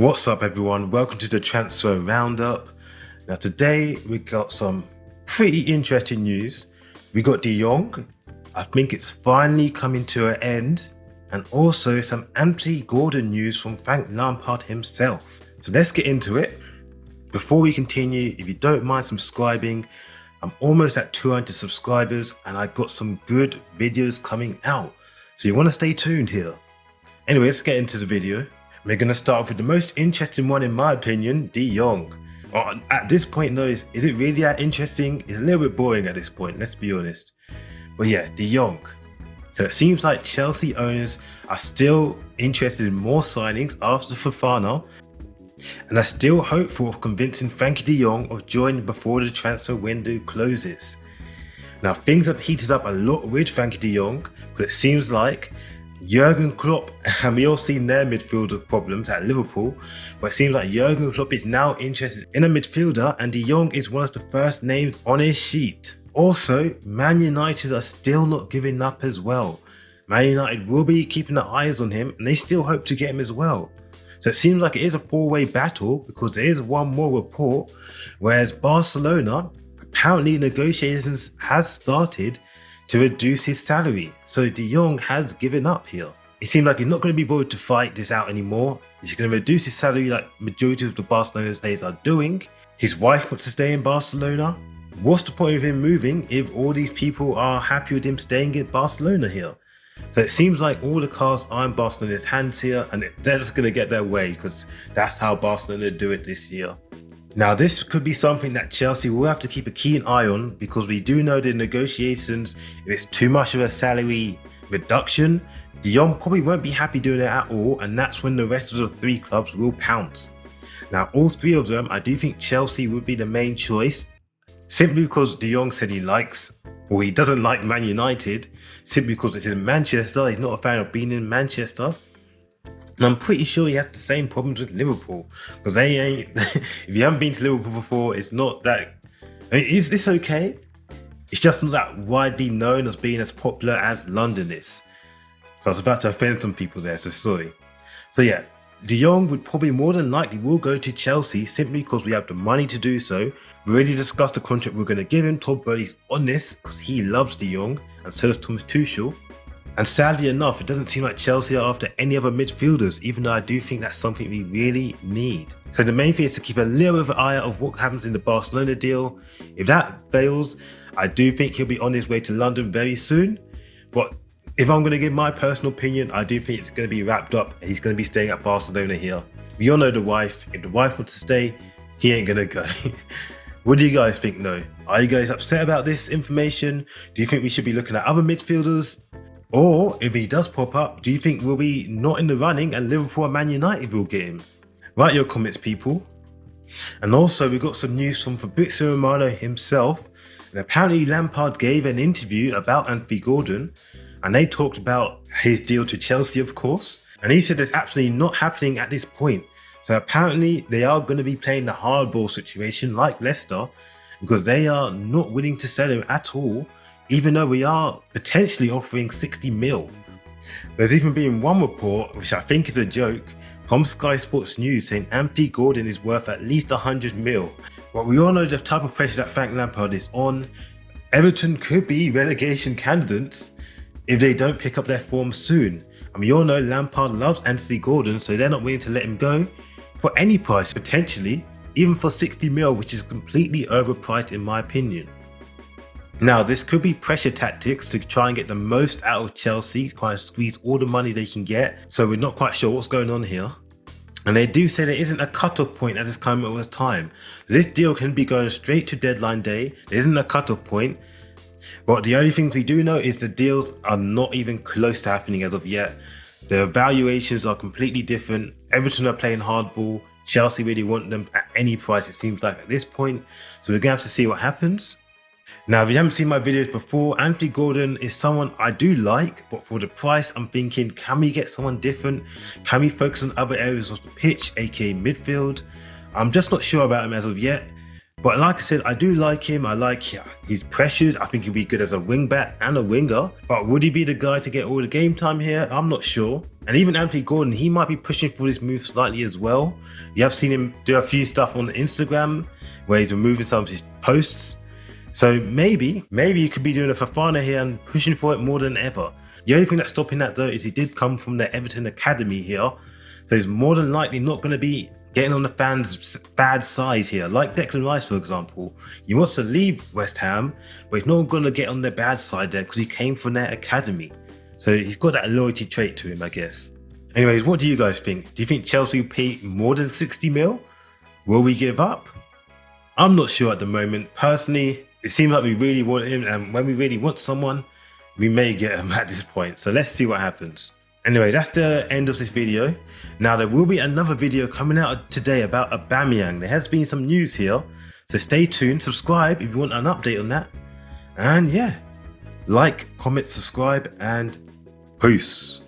What's up everyone, welcome to the transfer roundup. Now today we got some pretty interesting news. We got De Jong, I think it's finally coming to an end, and also some Anthony Gordon news from Frank Lampard himself. So let's get into it. Before we continue, if you don't mind subscribing, I'm almost at 200 subscribers and I got some good videos coming out. So you want to stay tuned here. Anyway, let's get into the video. We're going to start off with the most interesting one in my opinion, De Jong. At this point though, is it really that interesting? It's a little bit boring at this point, let's be honest. But yeah, De Jong. So it seems like Chelsea owners are still interested in more signings after Fofana, and are still hopeful of convincing Frenkie de Jong of joining before the transfer window closes. Now things have heated up a lot with Frenkie de Jong, but it seems like Jurgen Klopp, and we all seen their midfielder problems at Liverpool, but it seems like Jurgen Klopp is now interested in a midfielder and De Jong is one of the first names on his sheet. Also, Man United are still not giving up as well. Man United will be keeping their eyes on him and they still hope to get him as well. So it seems like it is a four-way battle because there is one more report, whereas Barcelona, apparently negotiations has started to reduce his salary. So De Jong has given up here. It seems like he's not going to be bothered to fight this out anymore. He's going to reduce his salary like majority of the Barcelona players are doing. His wife wants to stay in Barcelona. What's the point of him moving if all these people are happy with him staying in Barcelona here? So it seems like all the cards are in Barcelona's hands here and they're just going to get their way because that's how Barcelona do it this year. Now this could be something that Chelsea will have to keep a keen eye on because we do know the negotiations, if it's too much of a salary reduction, De Jong probably won't be happy doing it at all, and that's when the rest of the three clubs will pounce. Now all three of them, I do think Chelsea would be the main choice, simply because De Jong said he doesn't like Man United, simply because it's in Manchester. He's not a fan of being in Manchester. And I'm pretty sure he has the same problems with Liverpool, because they ain't, if you haven't been to Liverpool before, it's not that, I mean, is this okay? It's just not that widely known as being as popular as London is. So I was about to offend some people there, so sorry. So yeah, De Jong would probably more than likely will go to Chelsea simply because we have the money to do so. We already discussed the contract we're going to give him. Todd Bowley's on this because he loves De Jong, and so does Thomas Tuchel. And sadly enough, it doesn't seem like Chelsea are after any other midfielders, even though I do think that's something we really need. So the main thing is to keep a little bit of an eye out of what happens in the Barcelona deal. If that fails, I do think he'll be on his way to London very soon. But if I'm going to give my personal opinion, I do think it's going to be wrapped up and he's going to be staying at Barcelona here. We all know the wife. If the wife wants to stay, he ain't going to go. What do you guys think though? Are you guys upset about this information? Do you think we should be looking at other midfielders? Or if he does pop up, do you think we'll be not in the running and Liverpool and Man United will get him? Write your comments, people. And also we got some news from Fabrizio Romano himself, and apparently Lampard gave an interview about Anthony Gordon and they talked about his deal to Chelsea, of course, and he said it's absolutely not happening at this point. So apparently they are going to be playing the hardball situation like Leicester, because they are not willing to sell him at all, even though we are potentially offering 60 mil. There's even been one report, which I think is a joke, from Sky Sports News saying Anthony Gordon is worth at least 100 mil. But we all know the type of pressure that Frank Lampard is on. Everton could be relegation candidates if they don't pick up their form soon. And we all know Lampard loves Anthony Gordon, so they're not willing to let him go for any price, potentially, even for 60 mil, which is completely overpriced in my opinion. Now, this could be pressure tactics to try and get the most out of Chelsea, try and squeeze all the money they can get. So we're not quite sure what's going on here. And they do say there isn't a cut-off point at this moment of time. This deal can be going straight to deadline day. There isn't a cut-off point. But the only things we do know is the deals are not even close to happening as of yet. The valuations are completely different. Everton are playing hardball. Chelsea really want them at any price, it seems like, at this point. So we're going to have to see what happens. Now, if you haven't seen my videos before, Anthony Gordon is someone I do like, but for the price, I'm thinking, can we get someone different? Can we focus on other areas of the pitch, aka midfield? I'm just not sure about him as of yet. But like I said, I do like him. I like his pressures. I think he'll be good as a wing back and a winger. But would he be the guy to get all the game time here? I'm not sure. And even Anthony Gordon, he might be pushing for this move slightly as well. You have seen him do a few stuff on Instagram where he's removing some of his posts. So maybe you could be doing a Fofana here and pushing for it more than ever. The only thing that's stopping that though is he did come from the Everton Academy here. So he's more than likely not going to be getting on the fans' bad side here. Like Declan Rice, for example. He wants to leave West Ham, but he's not going to get on their bad side there because he came from their academy. So he's got that loyalty trait to him, I guess. Anyways, what do you guys think? Do you think Chelsea will pay more than 60 mil? Will we give up? I'm not sure at the moment. Personally, it seems like we really want him, and when we really want someone, we may get him at this point. So let's see what happens. Anyway, that's the end of this video. Now there will be another video coming out today about Aubameyang. There has been some news here, so stay tuned, subscribe if you want an update on that. And yeah, like, comment, subscribe, and peace.